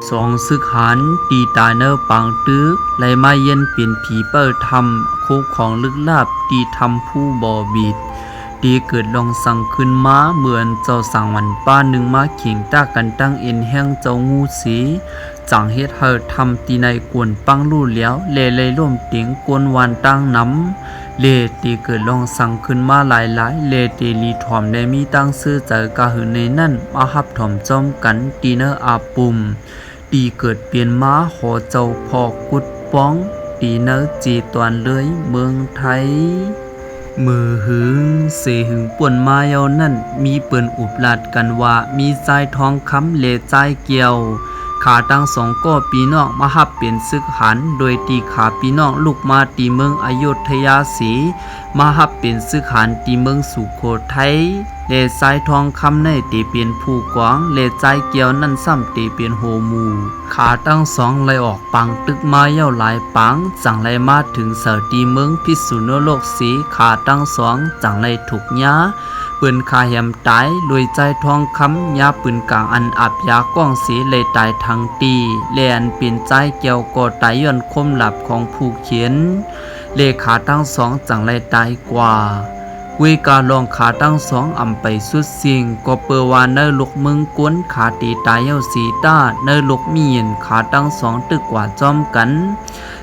สองซึกหันตีตายเนอปังตึกไหลมาเย็นเปลี่ยนผีเปิดทำคุกของลึกลับตีทำผู้บ่บิดตีเกิดลองสั่งขึ้นมาเหมือนเจ้าสั่งวันป้าหนึ่งมาเขียงตากันตั้งเอ็นแห้งเจ้างูสีจังเฮ็ดเฮอทำตีในกวนปังลู่แล้วเลยร่วมเตียงกวนวานตั้งน้ำเลตีเกิดลองสั่งขึ้นมาหลายเลตีลีถอมได้มีตั้งซื้อเจอกะหือในนั่นมาฮับถอมจอมกันตีเนออาปุ่มตีเกิดเปลี่ยนมาหอเจ้าพอกุดป้องตีเนอจีตวนเลยเมืองไทยมือหึงเสหึงป่วนมาเยานั่นมีเปิ่นอุบลาดกันว่ามีใจทองคำเลใจเกี่ยวขาตั้งสองก็ปีน้องมาฮับเปลี่ยนซึกหันโดยตีขาปีน้องลูกมาตีเมืองอยุธยาสีมาฮับเปลี่ยนซึกหันตีเมืองสุโขทัยเลใจทองคำในตีเปลี่ยนผู้กวางเลใจเกี่ยวนั่นซ้ำตีเปลี่ยนโฮมูขาตั้งสองเลยออกปังตึกมาเย้าหลายปังจังเลยมาถึงเสาตีเมืองพิษณุโลกสีขาตั้งสองจังเลยถูกย้าปืนคาแหมตายลวยใจทองคำยาปืนกลางอันอับยาก้องสีเลยตายทั้งตีเลอันเป็นใจเกี่ยวก่อตายย่อนคมหลับของผู้เขียนเลขาตั้งสองจังเลยตายกว่าเวกาลองขาตั้งสองอำไปสุดสิ่งก็เปวาเนอลุกมึงกวนขาตีตายเย้าสีตาเนอลุกมีเย็นขาตั้งสองตึกกว่าจอมกัน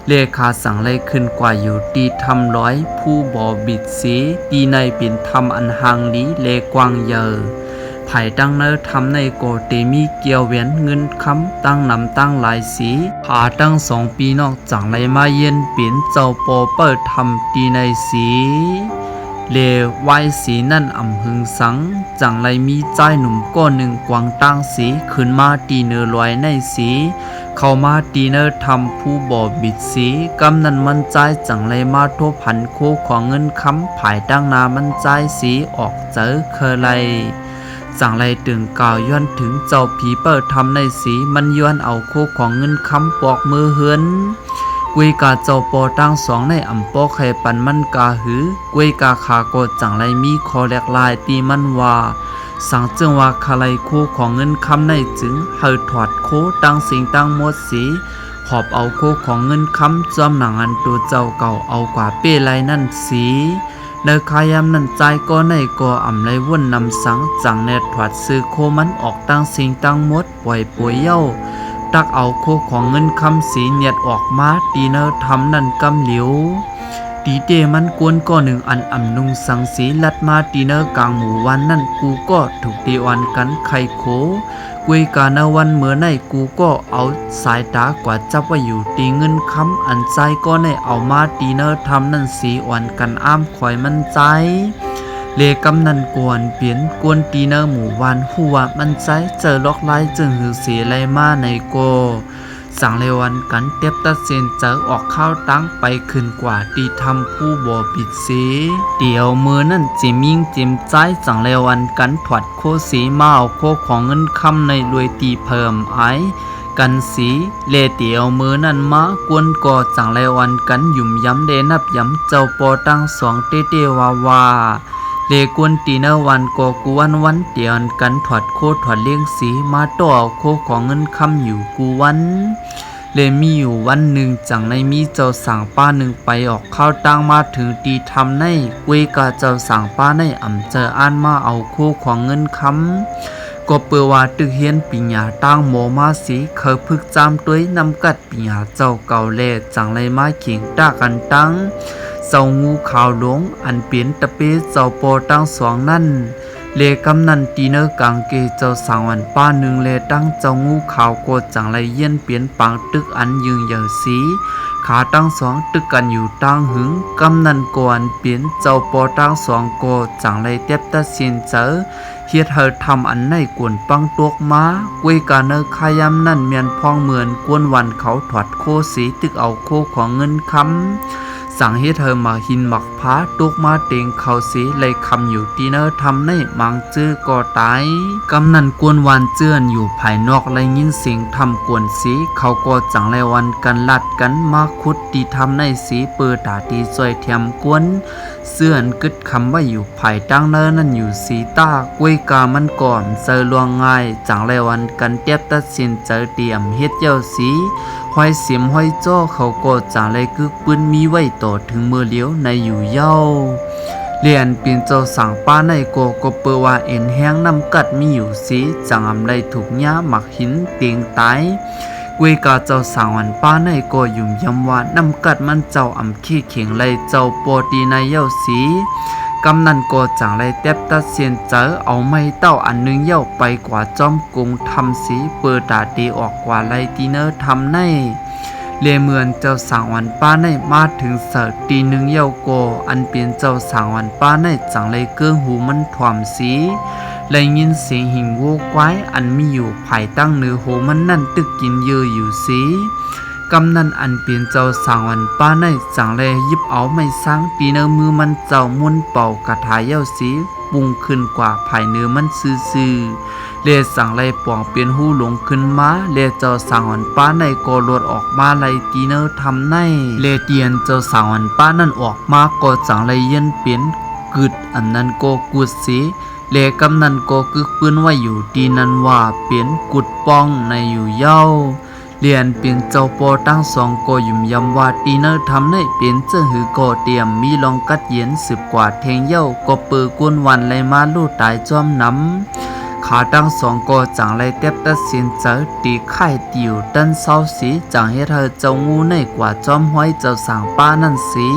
เลขาสั่งเลยขึ้นกว่าอยู่ตีทำร้อยผู้บ่อบิดสีตีในเป็นทำอันหางลีเลกวางเยอไผ่ตั้งเนอทำในโกเตมีเกี่ยวเวียนเงินคำตั้งนำตั้งหลายสีขาตั้งสองปีนอกจังเลยมาเย็นเปลี่ยนเจ้าโปเปิดทำตีในสีเลวายสีนั่นอ่ำหึงสังจังไรมีใจหนุ่มก้อนหนึ่งกวางตั้งสีขึ้นมาตีเนื้อลอยในสีเข้ามาตีเนอทำผู้บ่อบิดสีกำนันมันใจจังไรมาทบพันโคของเงินคำผายตั้งนามันใจสีออกเจอเคยไรจังไรตึงกล่าวย้อนถึงเจ้าผีเปิดทำในสีมันย้อนเอาโคของเงินคำปอกมือเฮือนกุยกาเจ้าปอตั้งสองในอ่ำปอไข่ปันมันกาหือกุยกาขาโกจังไรมีคอแหลกลายตีมันว่าสังจึงว่าคาไลโคของเงินคำในจึงเฮาถอดโคตั้งสิ่งตั้งหมดสีหอบเอาโคของเงินคำจอมหนังอันตัวเจ้าเก่าเอากว่าเป้ไรนั่นสีเนคายามนั่นใจก็ในก็อ่ำไรว่นนำสังจังแนถอดซื้อโคมันออกตั้งสิ่งตั้งหมดปล่อยป่วยเย้าตักเอาโคของเงินคำสีเนียดออกมาตีเนอทำนั่นกำเหลียวตีเตมันกวนก็หนึ่งอันอ่ำนุงสังสีลัดมาตีเนอกลางหมู่วันนั่นกูก็ถูกตีวันกันไข่โคกุยกาณวันเมื่อในกูก็เอาสายตากว่าจับว่าอยู่ตีเงินคำอันใจก็ในเอามาตีเนอทำนั่นสีอ่อนกันอ้ามคอยมันใจเลกำนันกวนเปลี่ยนกวนตีเนอหมู่วันหัวมันใจเจอล็อกไล่จึงหือเสียไรมาในโกสั่งเลวันกันเต็บตัดเซนเจอออกข้าวตั้งไปขึ้นกว่าตีทำผู้บ่ปิดสีเดี๋ยวมือนั่นจิมยิ่งจิมใจสั่งเลวันกันถอดโคสีมาเอาโคของเงินคำในรวยตีเพิ่มไอกันสีเลเตียวมือนั่นมากวนก่อจังเลวันกันหยุ่มย้ำเดนับย้ำเจ้าปอตั้งสองเตเตวาเลกวนตีเนวันก็กวนวันเตียนกันถอดโคถอดเลี้ยงสีมาต่อโคของเงินคำอยู่กูวันเลมีอยู่วันหนึ่งจังในมีเจ้าสั่งป้าหนึ่งไปออกข้าวตั้งมาถึงตีทำในกุยกาเจ้าสั่งป้าในอ่ำเจออ่านมาเอาโคของเงินคำก็เปือว่าตึกเฮียนปิญญาตั้งโมมาสีเคยพึกจามตัวนำกัดปิญญาเจ้าเก่าเลจังไรมาเขียงตากันตั้งเจ้างูขาวหลงอันเปลี่ยนตะเปเจ้าปอตั้งสองนั่นเลกำนันตีเนอกางเกเจ้าสังวันป้าหนึ่งเลตั้งเจ้างูขาวโกจังไรเย็นเปลี่ยนปังตึกอันยืงเหยอสีขาตั้งสองตึกกันอยู่ตั้งหึงกำนันกวนเปลี่ยนเจ้าปอตั้งสองโกจังไรเต็บตะเสียนเจอเฮ็ดเฮาทำอันในกวนปังตวกมาเวยกาเนอขายำนั่นเมียนพองเหมือนกวนวันเขาถอดโคสีตึกเอาโคของเงินคำ สั่งให้เธอมาหินหมักพาตุกมาเต็งเขาสีเลยคำอยู่ตีเนอทำในมังจื้อก็ตายกำนันกวนวานเจือนอยู่ภายนอกเลยยินเสียงทำกวนสีเขาก็จังเลยวันกันลัดกันมาคุดตีทำในสีเปิดตาตีซอยเทียมกวนเสื่อนกึดคำว่าอยู่ภายตั้งเนอนั่นอยู่สีตากวยกามันก่อนเจอลวงง่ายจังเลยวันกันเตียบตัดสินเจอเตรียมเฮ็ดเจ้าสีห้อยเสียมห้อยจ้อเขาก็จังเลยกึกปืนมีไว้ต่อถึงมือเลี้ยวในอยู่เย้าเรียนเป็นเจ้าสั่งป้าในก็เปิดว่าเอ็นแห้งน้ำกัดมีอยู่สีจังอำไลถูกหญ้าหมักหินเตียงตายเวกาเจ้าสั่งวันป้าในก็ยุ่มยำว่าน้ำกัดมันเจ้าอำขี้เข่งไลเจ้าปอตีในเย้าสีกำนันก็จังไลเต็บตัดเสียนเจอเอาไม้เต้าอันนึงเย้าไปกว่าจอมกงทำสีเปิดตาตีออกกว่าไลตีเนอร์ทำในเลเมือนเจ้าสางวันป้าในมาถึงเสิร์ตตีหนึ่งเย้าโกอันเป็นเจ้าสางวันป้าในจังเลยเกื้องหูมันถ่วมสีเลยยินเสียงหิงโวกไว้อันมีอยู่ภายตั้งเนื้อโหมันนั่นตึกกินเยอะอยู่สีกำนันอันเป็นเจ้าสางวันป้าในจังเลยยิบเอาไม่สร้างตีเนื้อมือมันเจ้ามุนเป่ากระถายเย้าสีปุงขึ้นกว่าภายเนื้อมันซื่อเลสั่งไล่ป่องเปลี่ยนหูหลงขึ้นมาเลเจ้าสั่งหอนป้าในก็ลดออกมาไล่ตีเนอร์ทำในเลเตียนเจ้าสั่งหอนป้านั่นออกมาก็จังไล่เย็นเปลี่ยนกึดอันนั้นก็กุดสีเลกำนันก็กึกปืนไว้อยู่ตีนั้นว่าเปลี่ยนกุดป้องในอยู่เย้าเรียนเป็นเจ้าปอตั้งสองก็ยุ่มยำว่าตีเนอร์ทำในเป็นเจ้าหือก็เตรียมมีลองกัดเย็นสืบกว่าเทงเย้าก็เปิดกวนวันไล่มาลู่ตายจอมน้ำขาตั้งสองก็จังไล่เต็บตัดสินเจอตีไข่ติวดันเศร้าสีจังให้เธอเจ้างูในกว่าจอมห้อยเจ้าสั่งป้านั่นสี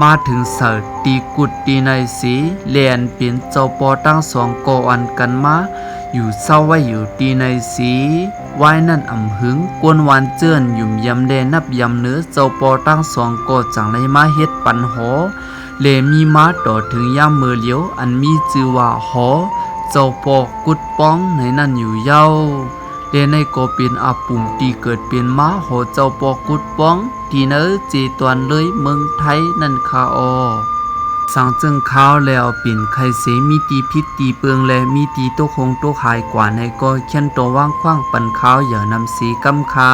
มาถึงเสิร์ตีกุดตีในสีเลียนเป็นเจ้าปอตั้งสองก็อันกันมาอยู่เศร้าไว้อยู่ตีในสีไว้นั่นอ่ำหึงกวนวานเจือนยุ่มยำแดนับยำเนื้อเจ้าปอตั้งสองก็จังไล่มาเฮ็ดปันหอเลมีมาต่อถึงย่ามมือเลี้ยวอันมีชื่อว่าหอเจ้าปอกุดป้องในนั่นอยู่เย้าเลในก็เป็นอาปุ่มตีเกิดเป็นม้าโหเจ้าปอกุดป้องที่เนื้อจีตวนเลยเมืองไทยนั่นคาอสั่งจึงข้าวแล้วปิ่นไข่เสมีตีพิษตีเปืองและมีตีโตคงโตขายกว่าในก็เขียนตัวว่างคว้างปันข้าวอย่านำสีกำคา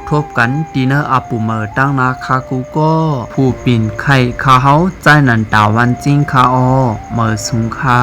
ทบกันตีเนออาปูเมอตั้งนาคากูก็ผู้ปิ่นไข่คาเฮาใจนันตาวันจริงคาอเมอสุงคา